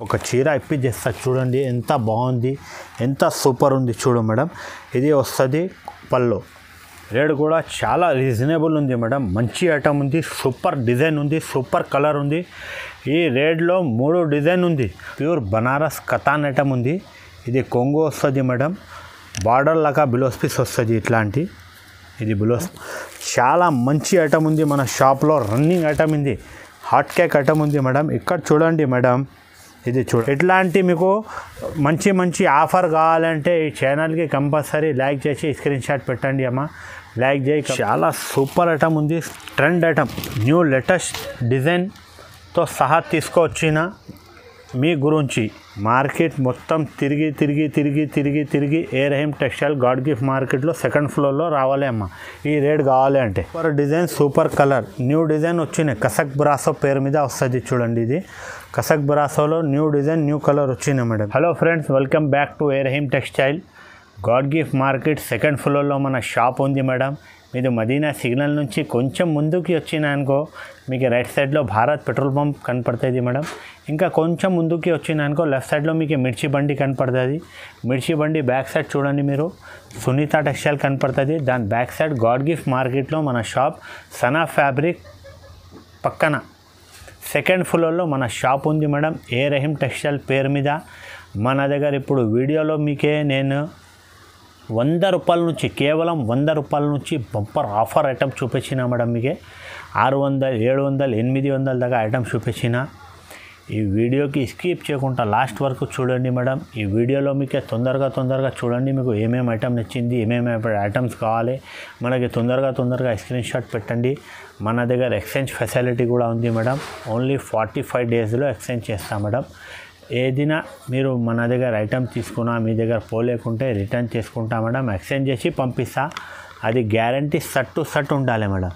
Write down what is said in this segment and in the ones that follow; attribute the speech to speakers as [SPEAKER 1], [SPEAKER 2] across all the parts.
[SPEAKER 1] ఒక చీర ఇప్పించేస్తా చూడండి, ఎంత బాగుంది, ఎంత సూపర్ ఉంది చూడు మేడం. ఇది వస్తుంది పల్లో. రేట్ కూడా చాలా రీజనబుల్ ఉంది మేడం. మంచి ఐటమ్ ఉంది, సూపర్ డిజైన్ ఉంది, సూపర్ కలర్ ఉంది. ఈ రేట్లో 3 డిజైన్ ఉంది. ప్యూర్ బనారస్ కతాన్ ఐటమ్ ఉంది. ఇది కొంగు వస్తుంది మేడం. బార్డర్ లాగా బ్లౌజ్ పీస్ వస్తుంది ఇట్లాంటి. ఇది బ్లౌజ్ చాలా మంచి ఐటమ్ ఉంది. మన షాప్లో రన్నింగ్ ఐటమ్ ఉంది. హాట్ కేక్ ఐటమ్ ఉంది మేడం. ఇక్కడ చూడండి మేడం, ఇది ఇట్లాంటి మీకు మంచి మంచి ఆఫర్ కావాలంటే ఈ ఛానల్కి కంపల్సరీ లైక్ చేసి స్క్రీన్ షాట్ పెట్టండి అమ్మ. లైక్ చేయి. చాలా సూపర్ ఐటమ్ ఉంది, ట్రెండ్ ఐటమ్, న్యూ లేటెస్ట్ డిజైన్తో సహా తీసుకొచ్చిన మీ గురించి మార్కెట్ మొత్తం తిరిగి ఏ రహీం టెక్స్టైల్ గాడ్ గిఫ్ట్ మార్కెట్లో సెకండ్ ఫ్లోర్లో రావాలి అమ్మ. ఈ రేట్ కావాలి అంటే super design, super colour, new design వచ్చినాయి. కసక్ బ్రాసో పేరు మీద వస్తుంది చూడండి. ఇది కసక్ బ్రాసోలో న్యూ డిజైన్, న్యూ కలర్ వచ్చినాయి madam. Hello friends, welcome back to A Rahim textile god gift market second ఫ్లోర్లో మన షాప్ ఉంది మేడం. మీరు మదీనా సిగ్నల్ నుంచి కొంచెం ముందుకి వచ్చినానుకో మీకు రైట్ సైడ్లో భారత్ పెట్రోల్ పంప్ కనపడుతుంది మేడం. ఇంకా కొంచెం ముందుకి వచ్చినానుకో లెఫ్ట్ సైడ్లో మీకు మిర్చి బండి కనపడుతుంది. మిర్చి బండి బ్యాక్ సైడ్ చూడండి మీరు సునీత టెక్స్టైల్ కనపడుతుంది. దాని బ్యాక్ సైడ్ గాడ్ గిఫ్ట్ మార్కెట్లో మన షాప్ సనా ఫ్యాబ్రిక్ పక్కన సెకండ్ ఫ్లోర్లో మన షాప్ ఉంది మేడం. ఏ రహీం టెక్స్టైల్ పేరు మీద మన దగ్గర ఇప్పుడు వీడియోలో మీకే నేను 100 రూపాయల నుంచి, కేవలం 100 రూపాయల నుంచి బంపర్ ఆఫర్ ఐటమ్ చూపించిన మేడం. మీకే 600, 700, 800 దాకా ఐటమ్ చూపించిన. ఈ వీడియోకి స్కిప్ చేయకుండా లాస్ట్ వరకు చూడండి మేడం. ఈ వీడియోలో మీకే తొందరగా చూడండి. మీకు ఏమేమి ఐటమ్ నచ్చింది, ఏమేమి ఐటమ్స్ కావాలి మనకి తొందరగా స్క్రీన్ షాట్ పెట్టండి. మన దగ్గర ఎక్స్చేంజ్ ఫెసిలిటీ కూడా ఉంది మేడం. ఓన్లీ 45 డేస్లో ఎక్స్చేంజ్ చేస్తాం మేడం. ఏదైనా మీరు మన దగ్గర ఐటమ్ తీసుకున్నా మీ దగ్గర పోలేకుంటే రిటర్న్ చేసుకుంటా మేడం. ఎక్స్చేంజ్ చేసి పంపిస్తా. అది గ్యారంటీ షర్ట్ టు షర్ట్ ఉండాలి మేడం.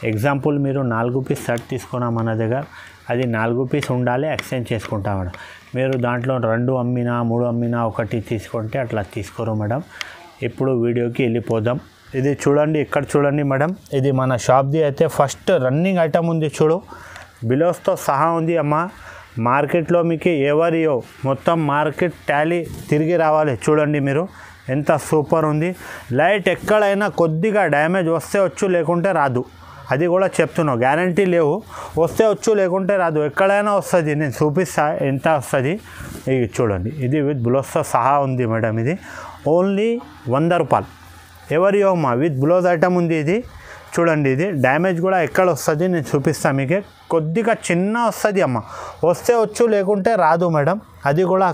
[SPEAKER 1] ఎగ్జాంపుల్ మీరు 4 పీస్ షర్ట్ తీసుకున్నా మన దగ్గర, అది 4 పీస్ ఉండాలి, ఎక్స్చేంజ్ చేసుకుంటా మేడం. మీరు దాంట్లో 2 అమ్మినా 3 అమ్మినా 1 తీసుకుంటే అట్లా తీసుకోరు మేడం. ఇప్పుడు వీడియోకి వెళ్ళిపోదాం. ఇది చూడండి, ఇక్కడ చూడండి మేడం. ఇది మన షాప్ది అయితే ఫస్ట్ రన్నింగ్ ఐటమ్ ఉంది చూడు, బిలోస్తో సహా ఉంది అమ్మ. మార్కెట్లో మీకు ఎవరియో మొత్తం మార్కెట్ టాలీ తిరిగి రావాలి. చూడండి మీరు ఎంత సూపర్ ఉంది. లైట్ ఎక్కడైనా కొద్దిగా డ్యామేజ్ వస్తే వచ్చు, లేకుంటే రాదు. అది కూడా చెప్తున్నావు, గ్యారంటీ లేవు. వస్తే వచ్చు, లేకుంటే రాదు. ఎక్కడైనా వస్తుంది, నేను చూపిస్తా ఎంత వస్తుంది. ఇది చూడండి, ఇది విత్ బ్లౌజ్తో సహా ఉంది మేడం. ఇది ఓన్లీ 100 రూపాయలు. ఎవరియో అమ్మా, విత్ బ్లౌజ్ ఐటమ్ ఉంది. ఇది చూడండి, ఇది డ్యామేజ్ కూడా ఎక్కడ వస్తుంది నేను చూపిస్తాను మీకు. కొద్దిగా చిన్న వస్తుంది అమ్మ, వస్తే వచ్చు, లేకుంటే రాదు మేడం. అది కూడా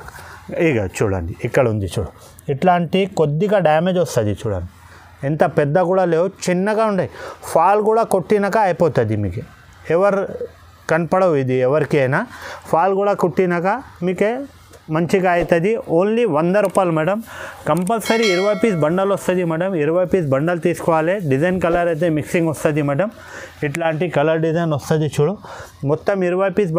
[SPEAKER 1] ఇక చూడండి, ఇక్కడ ఉంది చూడు. ఇట్లాంటి కొద్దిగా డ్యామేజ్ వస్తుంది చూడండి. ఎంత పెద్ద కూడా లేవు, చిన్నగా ఉండే. ఫాల్ కూడా కొట్టినాక అయిపోతుంది మీకు. ఎవరు కనపడవు ఇది ఎవరికైనా. ఫాల్ కూడా కుట్టినాక మీకే మంచిగా అవుతుంది. ఓన్లీ 100 రూపాయలు మేడం. కంపల్సరీ 20 పీస్ బండల్ వస్తుంది మేడం. 20 పీస్ బండల్ తీసుకోవాలి. డిజైన్ కలర్ అయితే మిక్సింగ్ వస్తుంది మేడం. ఇట్లాంటి కలర్ డిజైన్ వస్తుంది చూడు. మొత్తం 20 పీస్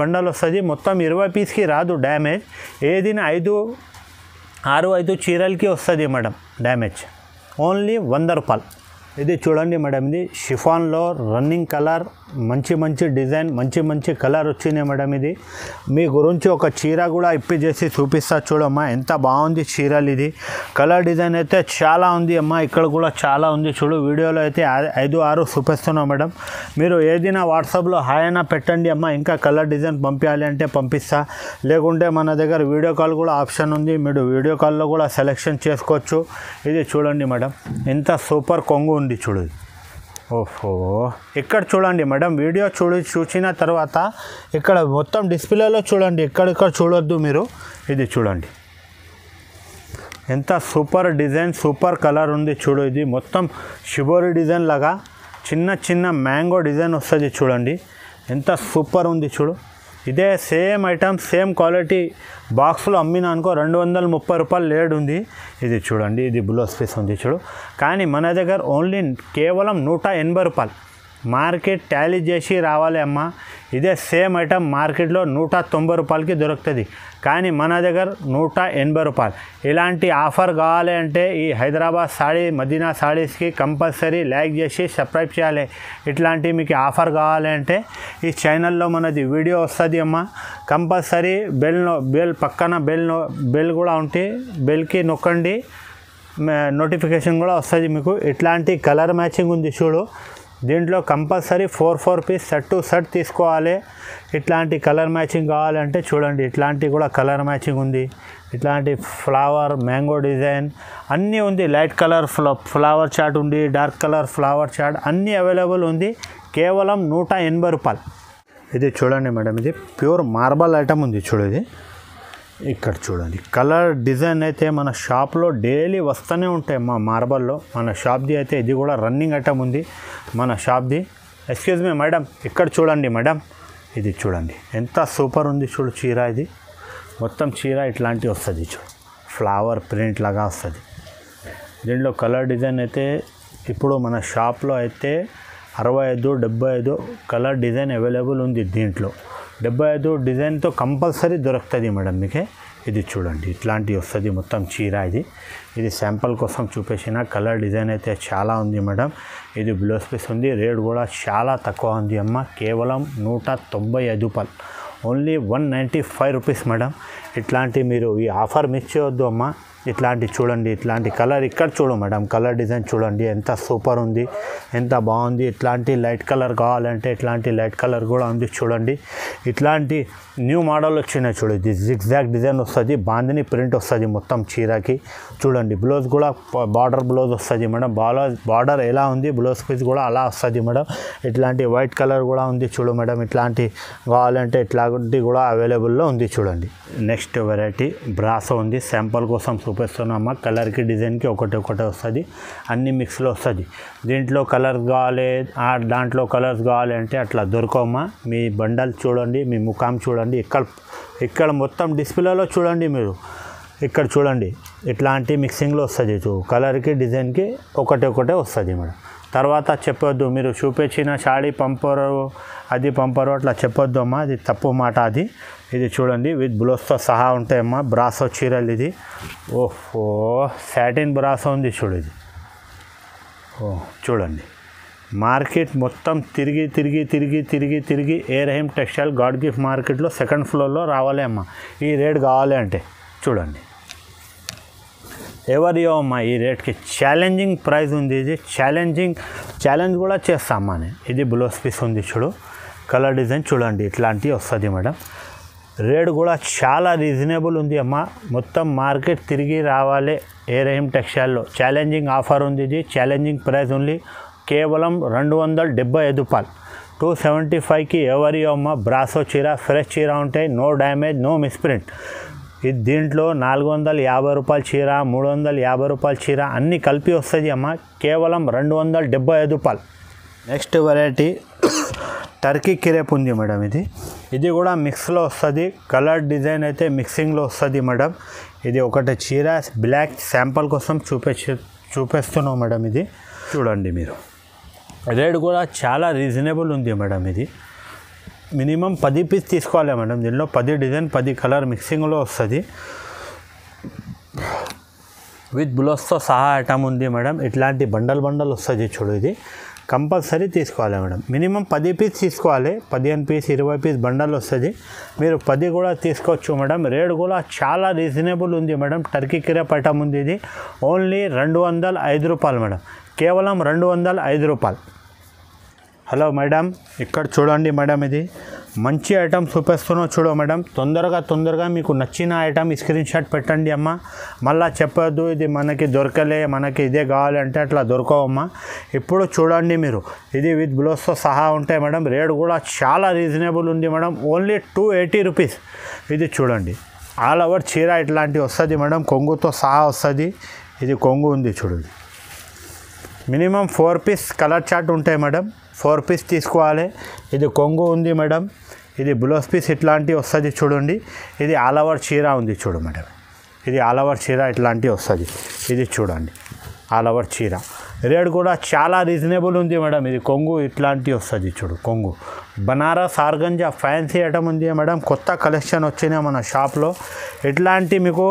[SPEAKER 1] బండల్ వస్తుంది. మొత్తం 20 పీస్కి రాదు డ్యామేజ్. ఏదైనా 6-5 చీరలకి వస్తుంది మేడం డ్యామేజ్. ఓన్లీ 100 రూపాయలు. ఇది చూడండి మేడం, ఇది షిఫాన్లో రన్నింగ్ కలర్, మంచి డిజైన్, మంచి కలర్ వచ్చినాయి మేడం. ఇది మీ గురించి ఒక చీర కూడా చేసి చూపిస్తా చూడమ్మా. ఎంత బాగుంది చీరలు. ఇది కలర్ డిజైన్ అయితే చాలా ఉంది అమ్మా. ఇక్కడ కూడా చాలా ఉంది చూడు. వీడియోలో అయితే 5-6 చూపిస్తున్నాం మేడం. మీరు ఏదైనా వాట్సాప్లో హాయ్ అయినా పెట్టండి అమ్మా. ఇంకా కలర్ డిజైన్ పంపించాలి అంటే పంపిస్తా, లేకుంటే మన దగ్గర వీడియో కాల్ కూడా ఆప్షన్ ఉంది. మీరు వీడియో కాల్లో కూడా సెలెక్షన్ చేసుకోవచ్చు. ఇది చూడండి మేడం, ఎంత సూపర్ కొంగు ఉంది చూడు. ఓహో, ఇక్కడ చూడండి మేడం. వీడియో చూసిన తర్వాత ఇక్కడ మొత్తం డిస్ప్లేలో చూడండి, ఎక్కడిక్కడ చూడొద్దు మీరు. ఇది చూడండి, ఎంత సూపర్ డిజైన్, సూపర్ కలర్ ఉంది చూడు. ఇది మొత్తం షిబోరి డిజైన్ లాగా చిన్న మ్యాంగో డిజైన్ వస్తుంది చూడండి. ఎంత సూపర్ ఉంది చూడు. ఇదే సేమ్ ఐటమ్, సేమ్ క్వాలిటీ బాక్స్లో అమ్మినా అనుకో 230 రూపాయలు లేడ్ ఉంది. ఇది చూడండి, ఇది బ్లౌజ్ పీస్ ఉంది చూడు. కానీ మన దగ్గర ఓన్లీ కేవలం 180 రూపాయలు. మార్కెట్ టాలీ చేసి రావాలి అమ్మ. ఇదే సేమ్ ఐటమ్ మార్కెట్లో 190 రూపాయలకి దొరుకుతుంది, కానీ మన దగ్గర 180 రూపాయలు. ఇలాంటి ఆఫర్ కావాలి అంటే ఈ హైదరాబాద్ సాడీ మదీనా సాడీస్కి కంపల్సరీ లైక్ చేసి సబ్స్క్రైబ్ చేయాలి. ఇట్లాంటి మీకు ఆఫర్ కావాలి అంటే ఈ ఛానల్లో మనది వీడియో వస్తుంది అమ్మ. కంపల్సరీ బెల్ పక్కన బెల్ కూడా ఉంటే బెల్కి నొక్కండి, నోటిఫికేషన్ కూడా వస్తుంది మీకు. ఇట్లాంటి కలర్ మ్యాచింగ్ ఉంది చూడు, దీంట్లో compulsory 4 piece set to set తీసుకోవాలి. ఇట్లాంటి కలర్ మ్యాచింగ్ కావాలంటే చూడండి, ఇట్లాంటి కూడా కలర్ మ్యాచింగ్ ఉంది. ఇట్లాంటి ఫ్లవర్ మ్యాంగో డిజైన్ అన్నీ ఉంది. లైట్ కలర్ ఫ్లవర్ చాట్ ఉంది, డార్క్ కలర్ ఫ్లవర్ చాట్ అన్నీ అవైలబుల్ ఉంది. కేవలం 180 రూపాయలు. ఇది చూడండి మేడం, ఇది ప్యూర్ మార్బల్ ఐటమ్ ఉంది చూడు. ఇది ఇక్కడ చూడండి, కలర్ డిజైన్ అయితే మన షాప్లో డైలీ వస్తూనే ఉంటాయి మా మార్బల్లో. మన షాప్ది అయితే ఇది కూడా రన్నింగ్ ఐటమ్ ఉంది మన షాప్ది. ఎక్స్క్యూజ్ మీ మేడం, ఇక్కడ చూడండి మేడం, ఇది చూడండి ఎంత సూపర్ ఉంది చూడు చీర. ఇది మొత్తం చీర ఇట్లాంటివి వస్తుంది చూడు, ఫ్లవర్ ప్రింట్ లాగా వస్తుంది. దీంట్లో కలర్ డిజైన్ అయితే ఇప్పుడు మన షాప్లో అయితే 65-75 కలర్ డిజైన్ అవైలబుల్ ఉంది. దీంట్లో 75 డిజైన్తో కంపల్సరీ దొరుకుతుంది మేడం మీకే. ఇది చూడండి ఇట్లాంటివి వస్తుంది మొత్తం చీర. ఇది శాంపుల్ కోసం చూపించిన కలర్ డిజైన్ అయితే చాలా ఉంది మేడం. ఇది బ్లౌజ్ పీస్ ఉంది, రేట్ కూడా చాలా తక్కువ ఉంది అమ్మ. కేవలం 195 రూపాయలు, ఓన్లీ 195 రూపీస్ మేడం. ఇట్లాంటి మీరు ఈ ఆఫర్ మిస్ చేయొద్దు అమ్మ. ఇట్లాంటి చూడండి, ఇట్లాంటి కలర్ ఇక్కడ చూడు మేడం, కలర్ డిజైన్ చూడండి ఎంత సూపర్ ఉంది, ఎంత బాగుంది. ఇట్లాంటి లైట్ కలర్ కావాలంటే ఇట్లాంటి లైట్ కలర్ కూడా ఉంది చూడండి. ఇట్లాంటి న్యూ మోడల్ వచ్చినాయి చూడు. ఇది జిగ్జాగ్ డిజైన్ వస్తుంది, బాందిని ప్రింట్ వస్తుంది మొత్తం చీరకి. చూడండి బ్లౌజ్ కూడా బార్డర్ బ్లౌజ్ వస్తుంది మేడం. బార్డర్ ఎలా ఉంది, బ్లౌజ్ పీస్ కూడా అలా వస్తుంది మేడం. ఇట్లాంటి వైట్ కలర్ కూడా ఉంది చూడు మేడం. ఇట్లాంటి కావాలంటే ఇట్లాంటి కూడా అవైలబుల్లో ఉంది చూడండి. నెక్స్ట్ వెరైటీ బ్రాసో ఉంది, శాంపుల్ కోసం చూపిస్తున్నామా. కలర్కి డిజైన్కి ఒకటి వస్తుంది, అన్ని మిక్స్లో వస్తుంది. దీంట్లో కలర్ కావాలి, దాంట్లో కలర్స్ కావాలి అంటే అట్లా దొరకమ్మా. మీ బండల్ చూడండి, మీ ముఖం చూడండి, ఇక్కడ మొత్తం డిస్ప్లేలో చూడండి మీరు. ఇక్కడ చూడండి ఇట్లాంటి మిక్సింగ్లో వస్తుంది చూ. కలర్కి డిజైన్కి ఒకటే వస్తుంది మేడం. తర్వాత చెప్పొద్దు మీరు చూపించిన సాడీ పంపరు అది పంపరు అట్లా చెప్పొద్దు అమ్మా, అది తప్పు మాట అది. ఇది చూడండి విత్ బ్లౌజ్తో సహా ఉంటాయమ్మా బ్రాసో చీరలు. ఇది ఓహో సాటిన్ బ్రాసో ఉంది చూడు. ఇది చూడండి మార్కెట్ మొత్తం తిరిగి ఏ రహీం టెక్స్టైల్ గాడ్ గిఫ్ట్ మార్కెట్లో సెకండ్ ఫ్లోర్లో రావాలి అమ్మ. ఈ రేట్ కావాలి అంటే చూడండి, ఎవరియో అమ్మ ఈ రేట్కి ఛాలెంజింగ్ ప్రైస్ ఉంది. ఇది ఛాలెంజ్ కూడా చేస్తామా. ఇది బ్లౌజ్ పీస్ ఉంది చూడు, కలర్ డిజైన్ చూడండి ఇట్లాంటివి వస్తుంది మేడం. రేట్ కూడా చాలా రీజనబుల్ ఉంది అమ్మ. మొత్తం మార్కెట్ తిరిగి రావాలి ఏ రహీం టెక్స్టైల్లో. ఛాలెంజింగ్ ఆఫర్ ఉంది, ఇది ఛాలెంజింగ్ ప్రైస్ ఓన్లీ కేవలం 275 రూపాయలు. 275కి ఎవరియో అమ్మ బ్రాసో చీర, ఫ్రెష్ చీర ఉంటాయి, నో డ్యామేజ్, నో మిస్ప్రింట్. ఇది దీంట్లో 450 రూపాయల చీర, 350 రూపాయల చీర అన్నీ కలిపి వస్తుంది అమ్మ. కేవలం 275 రూపాయలు. నెక్స్ట్ వెరైటీ టర్కీ క్రేప్ ఉంది మేడం. ఇది కూడా మిక్స్లో వస్తుంది, కలర్ డిజైన్ అయితే మిక్సింగ్లో వస్తుంది మేడం. ఇది ఒకటి చీర బ్లాక్ శాంపుల్ కోసం చూపిస్తున్నాం మేడం. ఇది చూడండి మీరు, రేట్ కూడా చాలా రీజనబుల్ ఉంది మేడం. ఇది మినిమం 10 పీస్ తీసుకోవాలి మేడం. దీనిలో 10 డిజైన్ 10 కలర్ మిక్సింగ్లో వస్తుంది, విత్ బ్లౌజ్తో సహా ఐటమ్ ఉంది మేడం. ఇట్లాంటి బండల్ వస్తుంది చూడు. ఇది కంపల్సరీ తీసుకోవాలి మేడం. మినిమం 10 పీస్ తీసుకోవాలి, 15 పీస్ 20 పీస్ బండల్ వస్తుంది. మీరు 10 కూడా తీసుకోవచ్చు మేడం. రేట్ కూడా చాలా రీజనబుల్ ఉంది మేడం. టర్కీ క్రేప్ ఐటమ్ ఉంది. ఇది ఓన్లీ 205 రూపాయలు మేడం, కేవలం 205 రూపాయలు. హలో మేడం, ఇక్కడ చూడండి మేడం, ఇది మంచి ఐటమ్ చూపిస్తున్నావు చూడు మేడం. తొందరగా మీకు నచ్చిన ఐటమ్ స్క్రీన్ షాట్ పెట్టండి అమ్మ. మళ్ళీ చెప్పొద్దు ఇది మనకి దొరకలే, మనకి ఇదే కావాలంటే అట్లా దొరకవమ్మా. ఇప్పుడు చూడండి మీరు, ఇది విత్ బ్లౌజ్తో సహా ఉంటాయి మేడం. రేట్ కూడా చాలా రీజనబుల్ ఉంది మేడం, ఓన్లీ 280 రూపీస్. ఇది చూడండి ఆల్ ఓవర్ చీర ఇట్లాంటివి వస్తుంది మేడం, కొంగుతో సహా వస్తుంది. ఇది కొంగు ఉంది చూడు. మినిమం 4 పీస్ కలర్ చార్ట్ ఉంటాయి మేడం, 4 పీస్ తీసుకోవాలి. ఇది కొంగు ఉంది మేడం. ఇది బ్లౌజ్ పీస్ ఇట్లాంటివి వస్తుంది చూడండి. ఇది ఆల్ ఓవర్ చీర ఉంది చూడు మేడం. ఇది ఆల్ ఓవర్ చీర ఇట్లాంటివి వస్తుంది. ఇది చూడండి ఆల్ ఓవర్ చీర. రేట్ కూడా చాలా రీజనబుల్ ఉంది మేడం. ఇది కొంగు ఇట్లాంటివి వస్తుంది చూడు, కొంగు బనారస్ ఆర్గంజా ఫ్యాన్సీ ఐటమ్ ఉంది మేడం. కొత్త కలెక్షన్ వచ్చినాయి మన షాప్లో. ఇట్లాంటి మీకు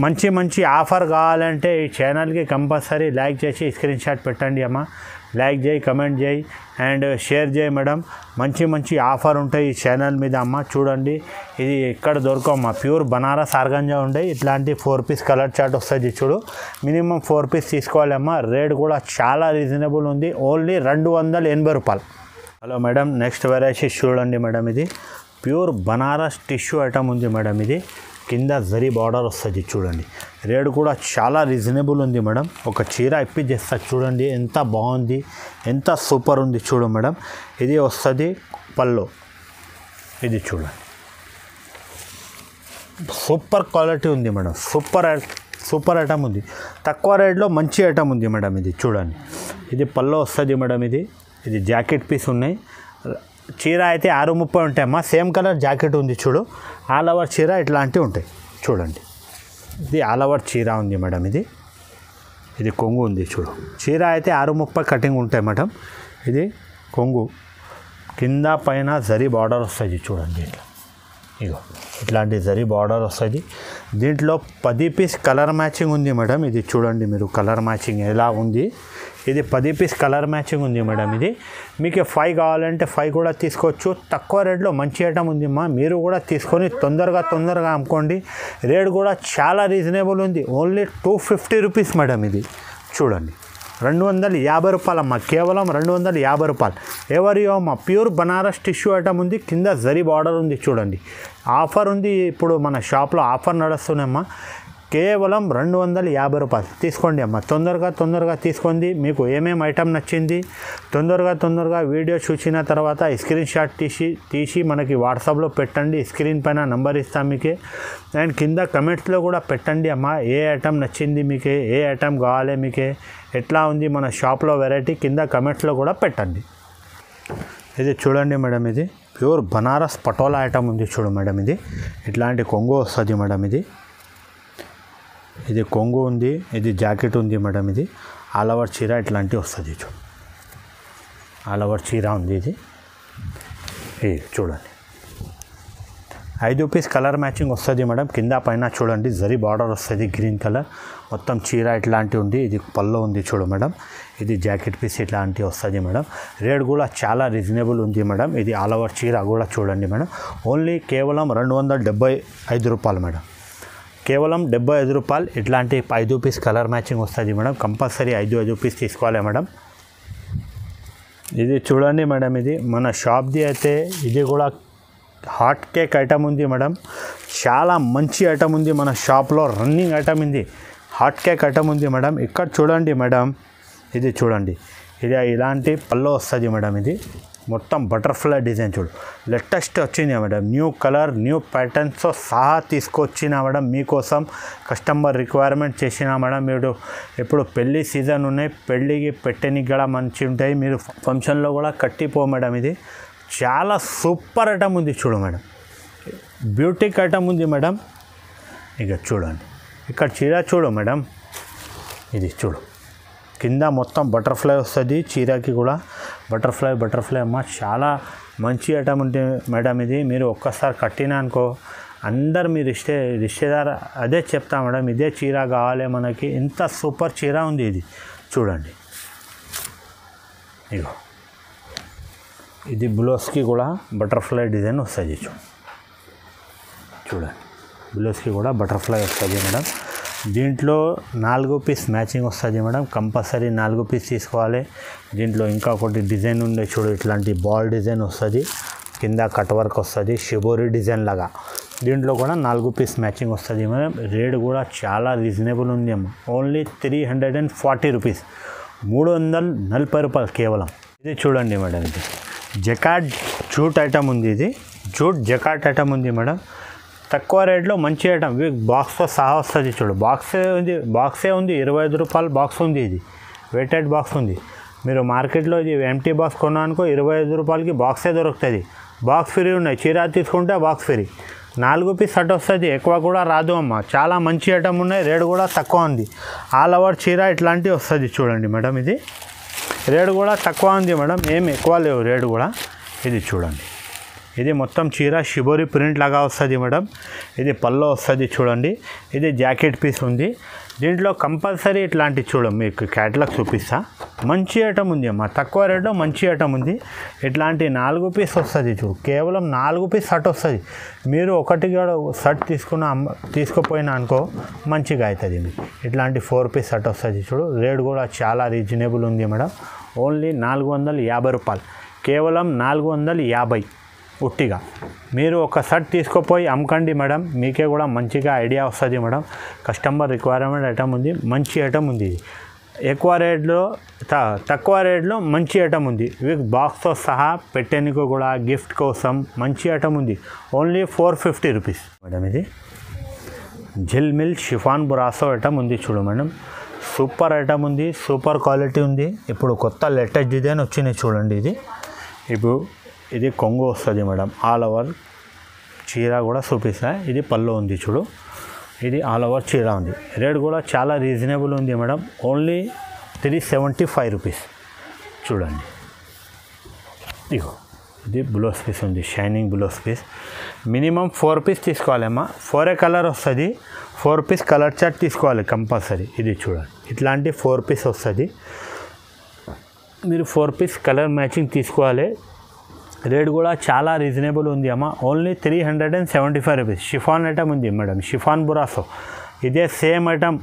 [SPEAKER 1] మంచి మంచి ఆఫర్ కావాలంటే ఈ ఛానల్కి కంపల్సరీ లైక్ చేసి స్క్రీన్ షాట్ పెట్టండి అమ్మ. లైక్ చేయి, కమెంట్ చేయి అండ్ షేర్ చేయి మేడం. మంచి మంచి ఆఫర్ ఉంటాయి ఈ ఛానల్ మీద అమ్మ. చూడండి ఇది ఎక్కడ దొరకమ్మా, ప్యూర్ బనారస్ ఆర్గంజా ఉండే ఇట్లాంటి 4 పీస్ కలర్ చార్ట్ వస్తుంది చూడు. Minimum 4 piece తీసుకోవాలమ్మా. రేట్ కూడా చాలా రీజనబుల్ ఉంది, ఓన్లీ 280 రూపాయలు. హలో మేడం, నెక్స్ట్ వెరైటీ చూడండి మేడం. ఇది ప్యూర్ బనారస్ టిష్యూ ఐటమ్ ఉంది మేడం. ఇది కింద జరీ బార్డర్ వస్తుంది చూడండి. రేట్ కూడా చాలా రీజనబుల్ ఉంది మేడం. ఒక చీర ఇప్పించేస్తా చూడండి, ఎంత బాగుంది, ఎంత సూపర్ ఉంది చూడు మేడం. ఇది వస్తుంది పళ్ళు. ఇది చూడండి, సూపర్ క్వాలిటీ ఉంది మేడం. సూపర్ ఐటమ్ ఉంది, తక్కువ రేట్లో మంచి ఐటమ్ ఉంది మేడం. ఇది చూడండి, ఇది పళ్ళు వస్తుంది మేడం. ఇది జాకెట్ పీస్ ఉన్నాయి. చీర అయితే 630 ఉంటాయమ్మా. సేమ్ కలర్ జాకెట్ ఉంది చూడు. ఆల్ ఓవర్ చీర ఇట్లాంటివి ఉంటాయి చూడండి. ఇది ఆల్ ఓవర్ చీర ఉంది మేడం. ఇది కొంగు ఉంది చూడు. చీర అయితే 630 కటింగ్ ఉంటాయి మేడం. ఇది కొంగు కింద పైన జరీ బార్డర్ వస్తుంది చూడండి. ఇగో ఇట్లాంటి జరీ బార్డర్ వస్తుంది. దీంట్లో 10 పీస్ కలర్ మ్యాచింగ్ ఉంది మేడం. ఇది చూడండి మీరు, కలర్ మ్యాచింగ్ ఎలా ఉంది. ఇది 10 పీస్ కలర్ మ్యాచింగ్ ఉంది మేడం. ఇది మీకు 5 కావాలంటే 5 కూడా తీసుకోవచ్చు. తక్కువ రేట్లో మంచి ఐటమ్ ఉంది అమ్మా. మీరు కూడా తీసుకొని తొందరగా అమ్ముకోండి. రేట్ కూడా చాలా రీజనబుల్ ఉంది, ఓన్లీ 250 రూపీస్ మేడం. ఇది చూడండి, 250 రూపాయలు అమ్మ, కేవలం 250 రూపాయలు. ఎవరియో అమ్మ, ప్యూర్ బనారస్ టిష్యూ ఐటమ్ ఉంది. కింద జరీ బార్డర్ ఉంది చూడండి. ఆఫర్ ఉంది, ఇప్పుడు మన షాప్లో ఆఫర్ నడుస్తున్నాయమ్మా. కేవలం 250 రూపాయలు తీసుకోండి అమ్మ. తొందరగా తీసుకోండి. మీకు ఏమేమి ఐటమ్ నచ్చింది తొందరగా వీడియో చూసిన తర్వాత స్క్రీన్ షాట్ తీసి మనకి వాట్సాప్లో పెట్టండి. స్క్రీన్ పైన నంబర్ ఇస్తాం మీకే. అండ్ కింద కమెంట్స్లో కూడా పెట్టండి అమ్మ, ఏ ఐటమ్ నచ్చింది మీకే, ఏ ఐటమ్ కావాలి మీకే, ఎట్లా ఉంది మన షాప్లో వెరైటీ కింద కమెంట్స్లో కూడా పెట్టండి. ఇది చూడండి మేడం, ఇది ప్యూర్ బనారస్ పటోలా ఐటమ్ ఉంది చూడు మేడం. ఇది ఇట్లాంటి కొంగు వస్తుంది మేడం. ఇది కొంగు ఉంది, ఇది జాకెట్ ఉంది మేడం. ఇది ఆల్ ఓవర్ చీర ఇట్లాంటివి వస్తుంది చూడు. ఆల్ ఓవర్ చీర ఉంది. ఇది చూడండి, 5 పీస్ కలర్ మ్యాచింగ్ వస్తుంది మేడం. కింద పైన చూడండి జరీ బార్డర్ వస్తుంది గ్రీన్ కలర్. మొత్తం చీర ఇట్లాంటివి ఉంది. ఇది పళ్ళు ఉంది చూడు మేడం. ఇది జాకెట్ పీస్ ఇట్లాంటివి వస్తుంది మేడం. రేట్ కూడా చాలా రీజనబుల్ ఉంది మేడం. ఇది ఆల్ ఓవర్ చీర కూడా చూడండి మేడం. ఓన్లీ కేవలం 275 రూపాయలు మేడం. కేవలం 75 రూపాయలు. ఇట్లాంటి 5 పీస్ కలర్ మ్యాచింగ్ వస్తుంది మేడం. కంపల్సరీ 5 పీస్ తీసుకోవాలి మేడం. ఇది చూడండి మేడం, ఇది మన షాప్ది అయితే ఇది కూడా హాట్ కేక్ ఐటమ్ ఉంది మేడం. చాలా మంచి ఐటమ్ ఉంది మన షాప్లో, రన్నింగ్ ఐటమ్ ఉంది. హాట్ కేక్ ఐటమ్ ఉంది మేడం. ఇక్కడ చూడండి మేడం, ఇది చూడండి, ఇది ఇలాంటి పళ్ళు వస్తుంది మేడం. ఇది మొత్తం బటర్ఫ్లై డిజైన్ చూడు, లేటెస్ట్ వచ్చింది మేడం. న్యూ కలర్, న్యూ ప్యాటర్న్స్తో సహా తీసుకొచ్చిన మేడం. మీకోసం కస్టమర్ రిక్వైర్మెంట్ చేసిన మేడం. మీరు ఇప్పుడు పెళ్ళి సీజన్ ఉన్నాయి, పెళ్ళికి పెట్టడానికి కూడా మంచి ఉంటాయి. మీరు ఫంక్షన్లో కూడా కట్టిపో మేడం. ఇది చాలా సూపర్ ఐటమ్ ఉంది చూడు మేడం. బ్యూటిక్ ఐటమ్ ఉంది మేడం. ఇక చూడండి, ఇక్కడ చీర చూడు మేడం. ఇది చూడు, కింద మొత్తం బటర్ఫ్లై వస్తుంది. చీరకి కూడా బటర్ఫ్లై అమ్మ. చాలా మంచి ఐటమ్ ఉంటుంది మేడం. ఇది మీరు ఒక్కసారి కట్టినా అనుకో, అందరు మీ రిశ్తేదారు అదే చెప్తా మేడం, ఇదే చీర కావాలి మనకి. ఎంత సూపర్ చీర ఉంది ఇది చూడండి. ఇగో ఇది బ్లౌజ్కి కూడా బటర్ఫ్లై డిజైన్ వస్తుంది చూడండి. బ్లౌజ్కి కూడా బటర్ఫ్లై వస్తుంది మేడం. దీంట్లో 4 పీస్ మ్యాచింగ్ వస్తుంది మేడం. కంపల్సరీ 4 పీస్ తీసుకోవాలి. దీంట్లో ఇంకా ఒకటి డిజైన్ ఉండే చూడు, ఇట్లాంటి బాల్ డిజైన్ వస్తుంది. కింద కట్ వర్క్ వస్తుంది, షిబోరి డిజైన్ లాగా. దీంట్లో కూడా 4 పీస్ మ్యాచింగ్ వస్తుంది మేడం. రేట్ కూడా చాలా రీజనబుల్ ఉంది అమ్మ. ఓన్లీ 340 రూపీస్, 340 రూపాయలు కేవలం. ఇది చూడండి మేడం, ఇది జకాట్ జూట్ ఐటమ్ ఉంది. ఇది జూట్ జకాట్ ఐటమ్ ఉంది మేడం. తక్కువ రేట్లో మంచి ఐటమ్, బాక్స్తో సహా వస్తుంది చూడు. బాక్సే ఉంది 25 రూపాయలు బాక్స్ ఉంది. ఇది వెయిటెడ్ బాక్స్ ఉంది. మీరు మార్కెట్లో ఇది ఎంటీ బాక్స్ కొన్నానుకో 25 రూపాయలకి బాక్సే దొరుకుతుంది. బాక్స్ ఫ్రీ ఉన్నాయి. చీర తీసుకుంటే బాక్స్ ఫ్రీ. 4 పీస్ షర్ట్ వస్తుంది, ఎక్కువ కూడా రాదు అమ్మ. చాలా మంచి ఐటమ్ ఉన్నాయి, రేట్ కూడా తక్కువ ఉంది. ఆల్ ఓవర్ చీర ఇట్లాంటివి వస్తుంది చూడండి మేడం. ఇది రేట్ కూడా తక్కువ ఉంది మేడం, ఏం ఎక్కువ లేవు రేట్ కూడా. ఇది చూడండి, ఇది మొత్తం చీర షిబోరి ప్రింట్ లాగా వస్తుంది మేడం. ఇది పల్లో వస్తుంది చూడండి. ఇది జాకెట్ పీస్ ఉంది. దీంట్లో కంపల్సరీ ఇట్లాంటి చూడం, మీకు క్యాటలాగ్ చూపిస్తా. మంచి ఐటమ్ ఉంది అమ్మ, తక్కువ రేట్లో మంచి ఐటమ్ ఉంది. ఇట్లాంటి 4 పీస్ వస్తుంది చూడు, కేవలం 4 పీస్ షర్ట్ వస్తుంది. మీరు ఒకటి షర్ట్ తీసుకుపోయినా అనుకో మంచిగా అవుతుంది మీకు. ఇట్లాంటి 4 పీస్ షర్ట్ వస్తుంది చూడు. రేట్ కూడా చాలా రీజనబుల్ ఉంది మేడం. ఓన్లీ 450 రూపాయలు, కేవలం 450 ఉట్టిగా. మీరు ఒక షర్ట్ తీసుకుపోయి అమ్మకండి మేడం, మీకే కూడా మంచిగా ఐడియా వస్తుంది మేడం. కస్టమర్ రిక్వైర్మెంట్ ఐటమ్ ఉంది, మంచి ఐటమ్ ఉంది. ఇది ఎక్కువ రేట్లో తక్కువ రేట్లో మంచి ఐటమ్ ఉంది. విత్ బాక్స్తో సహా పెట్టేందుకు కూడా గిఫ్ట్ కోసం మంచి ఐటమ్ ఉంది. Only 450 rupees madam. ఇది జిల్మిల్ షిఫాన్ బ్రాసో ఐటమ్ ఉంది చూడు మేడం. సూపర్ ఐటమ్ ఉంది, సూపర్ క్వాలిటీ ఉంది. ఇప్పుడు కొత్త లేటెస్ట్ డిజైన్ వచ్చినాయి చూడండి. ఇది కొంగు వస్తుంది మేడం. ఆల్ ఓవర్ చీర కూడా చూపిస్తా. ఇది పళ్ళు ఉంది చూడు. ఇది ఆల్ ఓవర్ చీర ఉంది. రేట్ కూడా చాలా రీజనబుల్ ఉంది మేడం. ఓన్లీ 375 రూపీస్ చూడండి. ఇగో ఇది బ్లౌజ్ పీస్ ఉంది, shining blouse piece. Minimum 4 piece తీసుకోవాలమ్మా. 4 కలర్ వస్తుంది, 4 పీస్ కలర్ చార్ట్ తీసుకోవాలి కంపల్సరీ. ఇది చూడండి, ఇట్లాంటి 4 పీస్ వస్తుంది. మీరు 4 పీస్ కలర్ మ్యాచింగ్ తీసుకోవాలి. రేట్ కూడా చాలా రీజనబుల్ ఉంది అమ్మ. Only 375 rupees. షిఫాన్ ఐటమ్ ఉంది మేడం, షిఫాన్ బురాసో. ఇదే సేమ్ ఐటమ్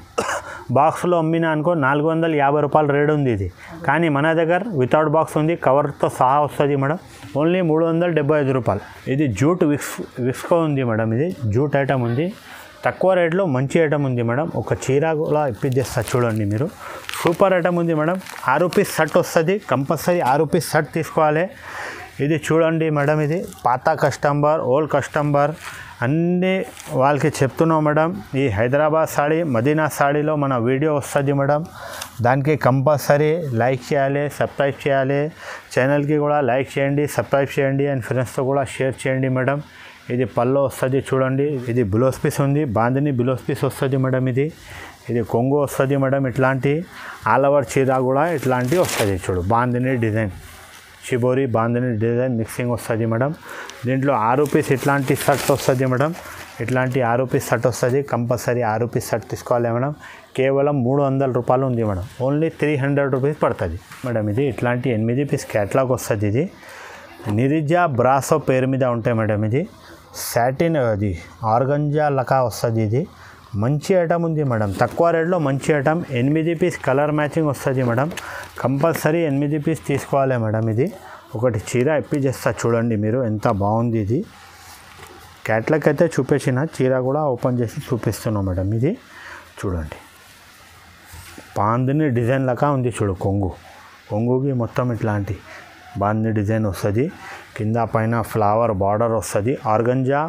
[SPEAKER 1] బాక్స్లో అమ్మినా అనుకో 450 రూపాయలు రేట్ ఉంది ఇది. కానీ మన దగ్గర వితౌట్ బాక్స్ ఉంది, కవర్తో సహా వస్తుంది మేడం. ఓన్లీ 375 రూపాయలు. ఇది జూట్ విస్కో ఉంది మేడం. ఇది జూట్ ఐటమ్ ఉంది, తక్కువ రేట్లో మంచి ఐటమ్ ఉంది మేడం. ఒక చీర కూడా ఇప్పించేస్తా చూడండి మీరు. సూపర్ ఐటమ్ ఉంది మేడం. 6 పీస్ షర్ట్ వస్తుంది, కంపల్సరీ 6 పీస్ షర్ట్ తీసుకోవాలి. ఇది చూడండి మేడం. ఇది పాత కస్టమర్, ఓల్డ్ కస్టమర్ అన్నీ వాళ్ళకి చెప్తున్నాం మేడం. ఈ హైదరాబాద్ సాడీ, మదీనా సాడీలో మన వీడియో వస్తుంది మేడం. దానికి కంపల్సరీ లైక్ చేయాలి, సబ్స్క్రైబ్ చేయాలి. ఛానల్కి కూడా లైక్ చేయండి, సబ్స్క్రైబ్ చేయండి, అండ్ ఫ్రెండ్స్తో కూడా షేర్ చేయండి మేడం. ఇది పల్లో వస్తుంది చూడండి. ఇది బ్లౌజ్ పీస్ ఉంది, బాందిని బ్లౌజ్ పీస్ వస్తుంది మేడం. ఇది కొంగు వస్తుంది మేడం. ఇట్లాంటి ఆల్ ఓవర్ చీర కూడా ఇట్లాంటివి వస్తుంది చూడు. Bandhani design, shibori bandhani design mixing వస్తుంది మేడం. దీంట్లో 6 పీస్ ఇట్లాంటి షర్ట్ వస్తుంది మేడం. ఇట్లాంటి 6 పీస్ షర్ట్ వస్తుంది. కంపల్సరీ 6 పీస్ షర్ట్ తీసుకోవాలి మేడం. కేవలం 300 రూపాయలు ఉంది మేడం. ఓన్లీ 300 రూపీస్ పడుతుంది మేడం. ఇది ఇట్లాంటి 8 పీస్ క్యాటలాగ్ వస్తుంది. ఇది నిరిజా బ్రాసో పేరు మీద ఉంటాయి మేడం. ఇది సాటిన్, అది ఆర్గంజా లకా వస్తుంది. ఇది మంచి ఐటమ్ ఉంది మేడం, తక్కువ రేట్లో మంచి ఐటమ్. 8 పీస్ కలర్ మ్యాచింగ్ వస్తుంది మేడం. కంపల్సరీ 8 పీస్ తీసుకోవాలి మేడం. ఇది ఒకటి చీర ఇప్పించేస్తా చూడండి మీరు, ఎంత బాగుంది. ఇది క్యాట్లాగ్ అయితే చూపించిన, చీర కూడా ఓపెన్ చేసి చూపిస్తున్నాం మేడం. ఇది చూడండి, బాందిని డిజైన్ లాగా ఉంది చూడు. కొంగుకి మొత్తం ఇట్లాంటి బాందిని డిజైన్ వస్తుంది. కింద పైన ఫ్లవర్ బార్డర్ వస్తుంది. ఆర్గంజా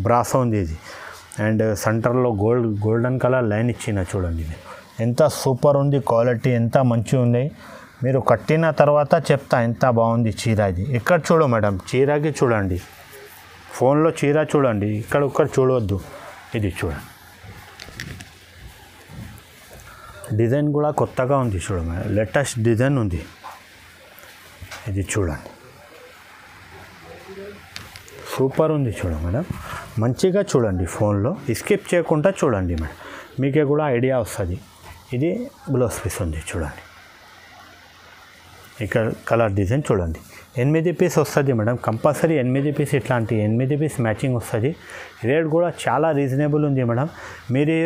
[SPEAKER 1] బ్రాసో ఉంది ఇది. అండ్ సెంటర్లో గోల్డెన్ కలర్ లైన్ ఇచ్చిన చూడండి. ఎంత సూపర్ ఉంది, క్వాలిటీ ఎంత మంచిగా ఉంది. మీరు కట్టిన తర్వాత చెప్తా ఎంత బాగుంది చీర. ఇది ఇక్కడ చూడు మేడం, చీరకి చూడండి. ఫోన్లో చీర చూడండి, ఇక్కడ చూడవద్దు. ఇది చూడండి, డిజైన్ కూడా కొత్తగా ఉంది చూడు మేడం, లేటెస్ట్ డిజైన్ ఉంది. ఇది చూడండి, సూపర్ ఉంది చూడు మేడం. మంచిగా చూడండి, ఫోన్లో స్కిప్ చేయకుండా చూడండి మేడం, మీకే కూడా ఐడియా వస్తుంది. ఇది బ్లౌజ్ పీస్ ఉంది చూడండి, ఇక్కడ కలర్ డిజైన్ చూడండి. 8 పీస్ వస్తుంది మేడం, కంపల్సరీ 8 పీస్. ఇట్లాంటి 8 పీస్ మ్యాచింగ్ వస్తుంది. రేట్ కూడా చాలా రీజనబుల్ ఉంది మేడం. మీరు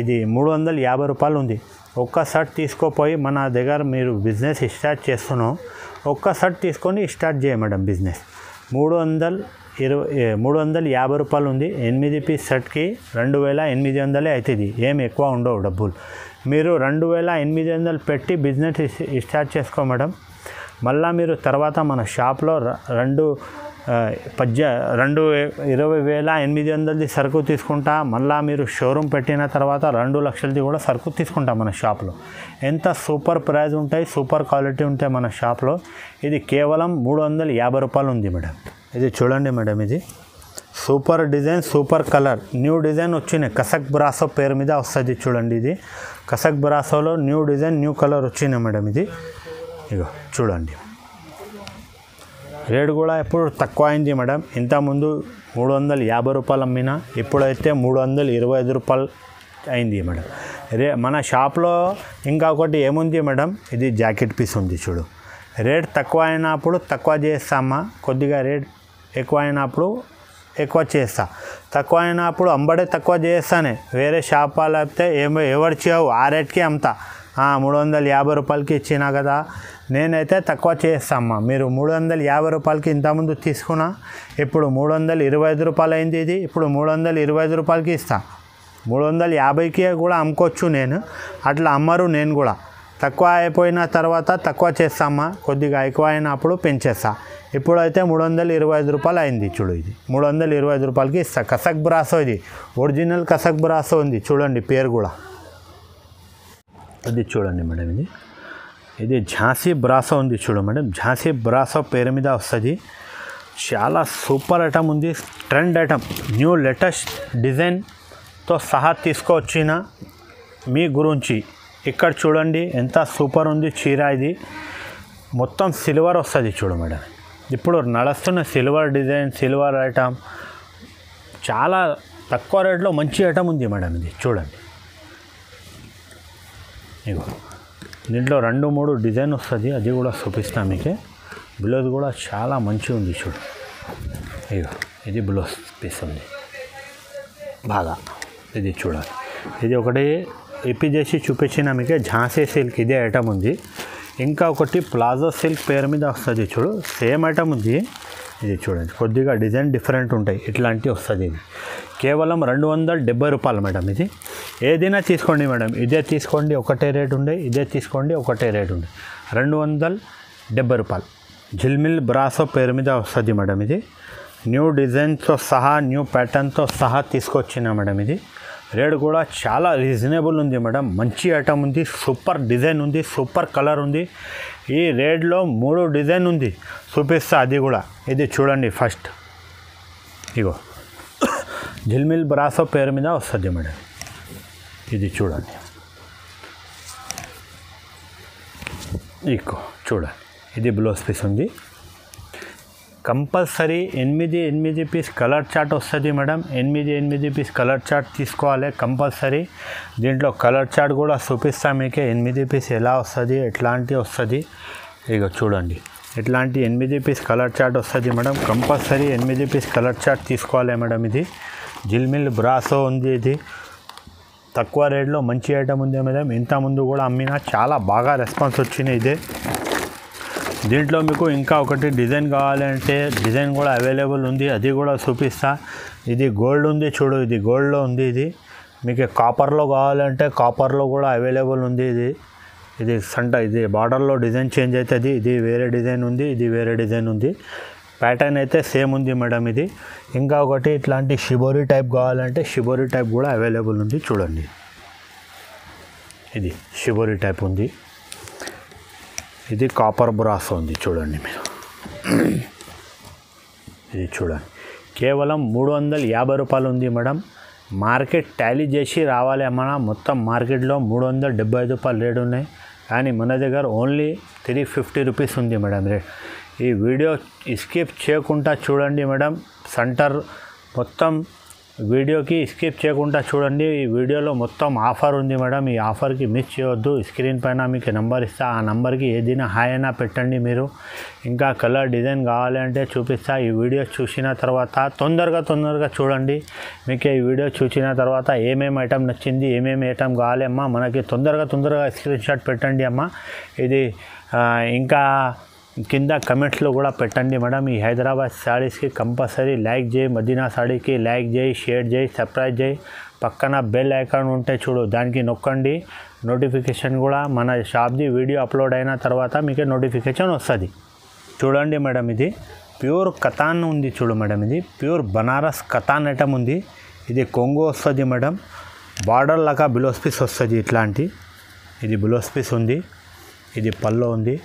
[SPEAKER 1] ఇది 350 రూపాయలు ఉంది. ఒక్క షర్ట్ తీసుకోపోయి మన దగ్గర మీరు బిజినెస్ స్టార్ట్ చేస్తున్నాం, ఒక్క షర్ట్ తీసుకొని స్టార్ట్ చేయ మేడం బిజినెస్. 350 రూపాయలు ఉంది. 8 పీస్ షర్ట్కి 2800 అవుతుంది. ఏం ఎక్కువ ఉండవు డబ్బులు. మీరు 2800 పెట్టి బిజినెస్ స్టార్ట్ చేసుకో మేడం. మళ్ళీ మీరు తర్వాత మన షాప్లో 20,800 సరుకు తీసుకుంటా. మళ్ళీ మీరు షోరూమ్ పెట్టిన తర్వాత 2 లక్షలది కూడా సరుకు తీసుకుంటా మన షాప్లో. ఎంత సూపర్ ప్రైస్ ఉంటాయి, సూపర్ క్వాలిటీ ఉంటాయి మన షాప్లో. ఇది కేవలం 350 రూపాయలు ఉంది మేడం. ఇది చూడండి మేడం, ఇది super design, super colour, new design వచ్చినాయి. కసక్ బ్రాసో పేరు మీద వస్తుంది చూడండి. ఇది కసక్ బ్రాసోలో న్యూ డిజైన్, న్యూ కలర్ వచ్చినాయి మేడం. ఇది ఇగో చూడండి. రేట్ కూడా ఇప్పుడు తక్కువ అయింది మేడం. ఇంతకుముందు 350 రూపాయలు అమ్మినా, ఇప్పుడైతే 325 రూపాయలు అయింది మేడం. మన షాప్లో ఇంకా ఒకటి ఏముంది మేడం, ఇది జాకెట్ పీస్ ఉంది చూడు. రేట్ తక్కువ అయినప్పుడు తక్కువ చేస్తామా, కొద్దిగా రేట్ ఎక్కువ అయినప్పుడు ఎక్కువ చేస్తా. తక్కువ అయినప్పుడు అంబడే తక్కువ చేస్తానే. వేరే షాప్ వాళ్ళు అయితే ఎవరు చేయవు, ఆ రేట్కి అమ్ముతా. 350 రూపాయలకి ఇచ్చినా కదా, నేనైతే తక్కువ చేస్తామా. మీరు 350 రూపాయలకి ఇంతకుముందు తీసుకున్నా, ఇప్పుడు 325 రూపాయలు అయింది. ఇది ఇప్పుడు 325 రూపాయలకి ఇస్తా. 350కి కూడా అమ్ముకోవచ్చు నేను, అట్లా అమ్మరు. నేను కూడా తక్కువ అయిపోయిన తర్వాత తక్కువ చేస్తామా, కొద్దిగా ఎక్కువ అయినప్పుడు పెంచేస్తా. ఇప్పుడైతే 325 రూపాయలు అయింది చూడు. ఇది 325 రూపాయలకి ఇస్తా. కసక్ బ్రాసో, ఇది ఒరిజినల్ కసక్ బ్రాసో ఉంది చూడండి. పేరు కూడా ఇది చూడండి మేడం. ఇది ఝాన్సీ బ్రాసో ఉంది చూడు మేడం. ఝాన్సీ బ్రాసో పేరు మీద వస్తుంది. చాలా సూపర్ ఐటమ్ ఉంది, ట్రెండ్ ఐటమ్, న్యూ లేటెస్ట్ డిజైన్తో సహా తీసుకొచ్చిన మీ గురించి. ఇక్కడ చూడండి ఎంత సూపర్ ఉంది చీర. ఇది మొత్తం సిల్వర్ వస్తుంది చూడు మేడం. ఇప్పుడు నడుస్తున్న సిల్వర్ డిజైన్, సిల్వర్ ఐటమ్, చాలా తక్కువ రేట్లో మంచి ఐటమ్ ఉంది మేడం. ఇది చూడండి. ఇగో దీంట్లో 2-3 డిజైన్ వస్తుంది, అది కూడా చూపిస్తాను మీకు. బ్లౌజ్ కూడా చాలా మంచిగా ఉంది చూడు. ఇగో ఇది బ్లౌజ్ పీస్ ఉంది బాగా. ఇది చూడాలి. ఇది ఒకటి ఇప్పి చేసి చూపించిన మీకు ఝాన్సీ సిల్క్, ఇదే ఐటమ్ ఉంది. ఇంకా ఒకటి ప్లాజో సిల్క్ పేరు మీద వస్తుంది చూడు, సేమ్ ఐటమ్ ఉంది. ఇది చూడండి, కొద్దిగా డిజైన్ డిఫరెంట్ ఉంటాయి, ఇట్లాంటివి వస్తుంది. ఇది కేవలం 270 రూపాయలు మేడం. ఇది ఏదైనా తీసుకోండి మేడం. ఇదే తీసుకోండి ఒకటే రేట్ ఉండే, ఇదే తీసుకోండి ఒకటే రేట్ ఉండే. 270 రూపాయలు. జిల్మిల్ బ్రాసో పేరు మీద వస్తుంది మేడం. ఇది న్యూ డిజైన్తో సహా, న్యూ ప్యాటర్న్తో సహా తీసుకొచ్చిన మేడం. ఇది రేట్ కూడా చాలా రీజనబుల్ ఉంది మేడం. మంచి ఐటమ్ ఉంది, సూపర్ డిజైన్ ఉంది, సూపర్ కలర్ ఉంది. ఈ రేట్లో 3 డిజైన్ ఉంది, చూపిస్తా అది కూడా. ఇది చూడండి ఫస్ట్. ఇగో జిల్మిల్ బ్రాసో పేరు మీద వస్తుంది మేడం. ఇది చూడండి. ఇగో చూడండి, ఇది బ్లౌజ్ పీస్ ఉంది. కంపల్సరీ 8 పీస్ కలర్ చార్ట్ వస్తుంది మేడం. 8 పీస్ కలర్ చార్ట్ తీసుకోవాలి కంపల్సరీ. దీంట్లో కలర్ చార్ట్ కూడా చూపిస్తాను మీకు. 8 పీస్ ఎలా వస్తుంది, ఎట్లాంటి వస్తుంది. ఇక చూడండి, ఇట్లాంటి 8 పీస్ కలర్ చార్ట్ వస్తుంది madam. Compulsory 8 piece colour chart తీసుకోవాలి మేడం. ఇది జిల్మిల్ బ్రాసో ఉంది. ఇది తక్కువ రేట్లో మంచి ఐటమ్ ఉంది మేడం. ఇంతకుముందు కూడా అమ్మినా చాలా బాగా రెస్పాన్స్ వచ్చినాయి. ఇదే దీంట్లో మీకు ఇంకా ఒకటి డిజైన్ కావాలంటే డిజైన్ కూడా అవైలబుల్ ఉంది, అది కూడా చూపిస్తా. ఇది గోల్డ్ ఉంది చూడు, ఇది గోల్డ్లో ఉంది. ఇది మీకు కాపర్లో కావాలంటే కాపర్లో కూడా అవైలబుల్ ఉంది. ఇది ఇది బార్డర్లో డిజైన్ చేంజ్ అవుతుంది. ఇది వేరే డిజైన్ ఉంది, ఇది వేరే డిజైన్ ఉంది. ప్యాటర్న్ అయితే సేమ్ ఉంది మేడం. ఇది ఇంకా ఒకటి ఇట్లాంటి షిబోరి టైప్ కావాలంటే షిబోరి టైప్ కూడా అవైలబుల్ ఉంది చూడండి. ఇది షిబోరి టైప్ ఉంది. ఇది కాపర్ బ్రాసో ఉంది చూడండి మీరు. ఇది చూడండి, కేవలం 350 రూపాయలు ఉంది మేడం. మార్కెట్ టాలీ చేసి రావాలి అమ్మా. మొత్తం మార్కెట్లో 375 రూపాయలు రేట్ ఉన్నాయి, కానీ మన దగ్గర ఓన్లీ 350 రూపీస్ ఉంది మేడం రేట్. ఈ వీడియో స్కిప్ చేయకుండా చూడండి మేడం. సెంటర్ మొత్తం వీడియోకి స్కిప్ చేయకుండా చూడండి. ఈ వీడియోలో మొత్తం ఆఫర్ ఉంది మేడం. ఈ ఆఫర్కి మిస్ చేయవద్దు. స్క్రీన్ పైన మీకు నెంబర్ ఇస్తా, ఆ నెంబర్కి ఏదైనా హాయ్ అయినా పెట్టండి మీరు. ఇంకా కలర్ డిజైన్ కావాలంటే చూపిస్తా. ఈ వీడియో చూసిన తర్వాత తొందరగా చూడండి. మీకు ఈ వీడియో చూసిన తర్వాత ఏమేమి ఐటమ్ నచ్చింది, ఏమేమి ఐటమ్ కావాలి అమ్మా మనకి తొందరగా స్క్రీన్ షాట్ పెట్టండి అమ్మా. ఇది ఇంకా కింద కమెంట్స్లో కూడా పెట్టండి మేడం. ఈ హైదరాబాద్ శారీస్కి కంపల్సరీ లైక్ చేయి, మదీనా సాడీకి లైక్ చేయి, షేర్ చేయి, సబ్స్క్రైబ్ చేయి. పక్కన బెల్ ఐకాన్ ఉంటే చూడు, దానికి నొక్కండి. నోటిఫికేషన్ కూడా మన షాప్ది వీడియో అప్లోడ్ అయిన తర్వాత మీకు నోటిఫికేషన్ వస్తుంది. చూడండి మేడం, ఇది ప్యూర్ కతాన్ ఉంది చూడు మేడం. ఇది ప్యూర్ బనారస్ కతాన్ ఐటమ్ ఉంది. ఇది కొంగు వస్తుంది మేడం. బార్డర్ లాగా బ్లౌజ్ పీస్ వస్తుంది ఇట్లాంటి. ఇది బ్లౌజ్ పీస్ ఉంది, ఇది పల్లో ఉంది,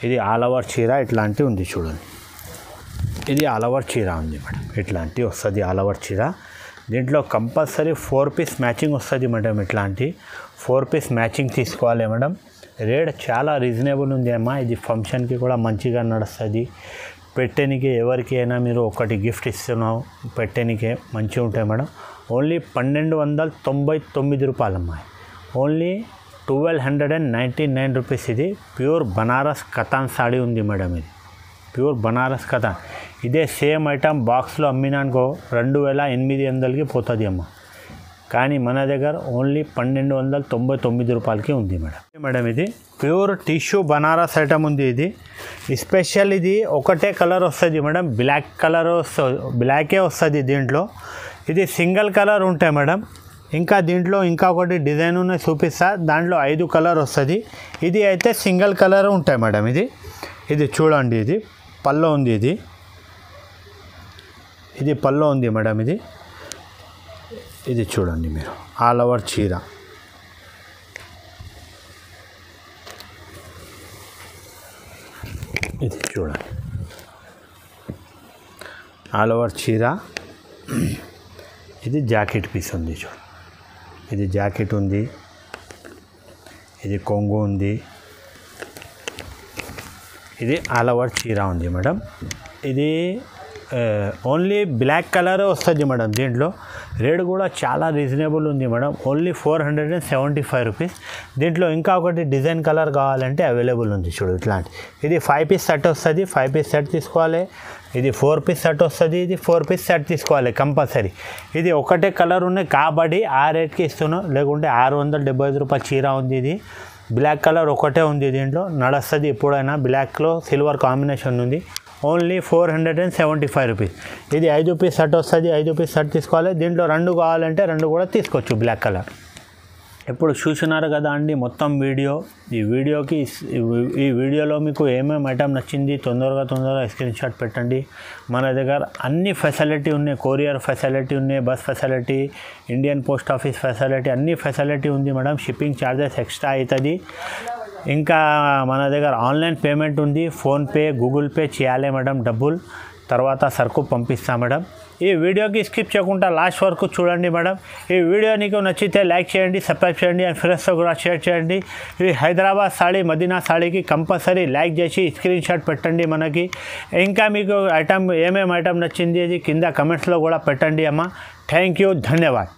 [SPEAKER 1] ఇది ఆల్ ఓవర్ చీర ఇట్లాంటివి ఉంది చూడండి. ఇది ఆల్ ఓవర్ చీర ఉంది మేడం, ఇట్లాంటి వస్తుంది ఆల్ ఓవర్ చీర. దీంట్లో కంపల్సరీ 4 పీస్ మ్యాచింగ్ వస్తుంది మేడం. ఇట్లాంటి 4 పీస్ మ్యాచింగ్ తీసుకోవాలి మేడం. రేట్ చాలా రీజనబుల్ ఉంది అమ్మా. ఇది ఫంక్షన్కి కూడా మంచిగా నడుస్తుంది. పెట్టేనికే ఎవరికైనా మీరు ఒకటి గిఫ్ట్ ఇస్తున్నావు, పెట్టేనికే మంచిగా ఉంటాయి మేడం. ఓన్లీ 1299 రూపాయలమ్మా. Only 1299 rupees. ఇది ప్యూర్ బనారస్ కతాన్ సాడీ ఉంది మేడం. ఇది ప్యూర్ బనారస్ కతాన్. ఇదే సేమ్ ఐటమ్ బాక్స్లో అమ్మినానుకో 2800కి పోతుంది అమ్మ. కానీ మన దగ్గర ఓన్లీ 1299 రూపాయలకి ఉంది మేడం. ఇది ప్యూర్ టిష్యూ బనారస్ ఐటమ్ ఉంది. ఇది స్పెషల్. ఇది ఒకటే కలర్ వస్తుంది మేడం, బ్లాక్ కలర్ బ్లాకే వస్తుంది దీంట్లో. ఇది సింగిల్ కలర్ ఉంటాయి మేడం. ఇంకా దీంట్లో ఇంకా ఒకటి డిజైన్ ఉన్నాయి చూపిస్తా. దాంట్లో 5 కలర్ వస్తుంది. ఇది అయితే సింగిల్ కలర్ ఉంటాయి మేడం. ఇది చూడండి. ఇది పల్లో ఉంది. ఇది పల్లో ఉంది మేడం. ఇది చూడండి మీరు, ఆల్ ఓవర్ చీర. ఇది చూడండి ఆల్ ఓవర్ చీర. ఇది జాకెట్ పీస్ ఉంది చూడండి. ఇది జాకెట్ ఉంది. ఇది కొంగు ఉంది. ఇది ఆల్ ఓవర్ చీర ఉంది మేడం. ఇది ఓన్లీ బ్లాక్ కలర్ వస్తుంది మేడం. దీంట్లో రేట్ కూడా చాలా రీజనబుల్ ఉంది మేడం. Only 475 rupees. దీంట్లో ఇంకా ఒకటి డిజైన్ కలర్ కావాలంటే అవైలబుల్ ఉంది చూడు ఇట్లాంటి. ఇది 5 పీస్ సెట్ వస్తుంది. 5 పీస్ సెట్ తీసుకోవాలి. ఇది 4 పీస్ సెట్ వస్తుంది. ఇది 4 పీస్ సెట్ తీసుకోవాలి కంపల్సరీ. ఇది ఒకటే కలర్ ఉన్నాయి కాబట్టి ఆ రేట్కి ఇస్తున్నాం. లేకుంటే 675 రూపాయల చీర ఉంది. ఇది బ్లాక్ కలర్ ఒకటే ఉంది. దీంట్లో నడుస్తుంది ఎప్పుడైనా. బ్లాక్లో సిల్వర్ కాంబినేషన్ ఉంది. Only 475 rupees. ఇది 5 పీస్ సెట్ వస్తుంది. 5 పీస్ సెట్ తీసుకోవాలి. దీంట్లో 2 కావాలంటే 2 కూడా తీసుకోవచ్చు బ్లాక్ కలర్. ఇప్పుడు చూస్తున్నారు కదా అండి మొత్తం వీడియో. ఈ వీడియోలో మీకు ఏమేమి ఐటమ్ నచ్చింది తొందరగా స్క్రీన్ షాట్ పెట్టండి. మన దగ్గర అన్ని ఫెసిలిటీ ఉన్నాయి. కొరియర్ ఫెసిలిటీ ఉన్నాయి, bus facility, Indian post office facility, అన్ని ఫెసిలిటీ ఉంది మేడం. షిప్పింగ్ ఛార్జెస్ ఎక్స్ట్రా అవుతుంది. ఇంకా మన దగ్గర ఆన్లైన్ పేమెంట్ ఉంది. ఫోన్పే, గూగుల్ పే చేయాలి మేడం. డబ్బులు తర్వాత సరుకు పంపిస్తా మేడం. ఈ వీడియోకి స్కిప్ చేయకుండా లాస్ట్ వరకు చూడండి మేడం. ఈ వీడియో నీకు నచ్చితే లైక్ చేయండి, సబ్స్క్రైబ్ చేయండి అండ్ ఫ్రెండ్స్తో కూడా షేర్ చేయండి. ఈ హైదరాబాద్ సాడీ, మదీనా సాడీకి కంపల్సరీ లైక్ చేసి స్క్రీన్ షాట్ పెట్టండి మనకి. ఇంకా మీకు ఏమేమి ఐటమ్ నచ్చింది అది కింద కమెంట్స్లో కూడా పెట్టండి అమ్మ. Thank you, ధన్యవాద్.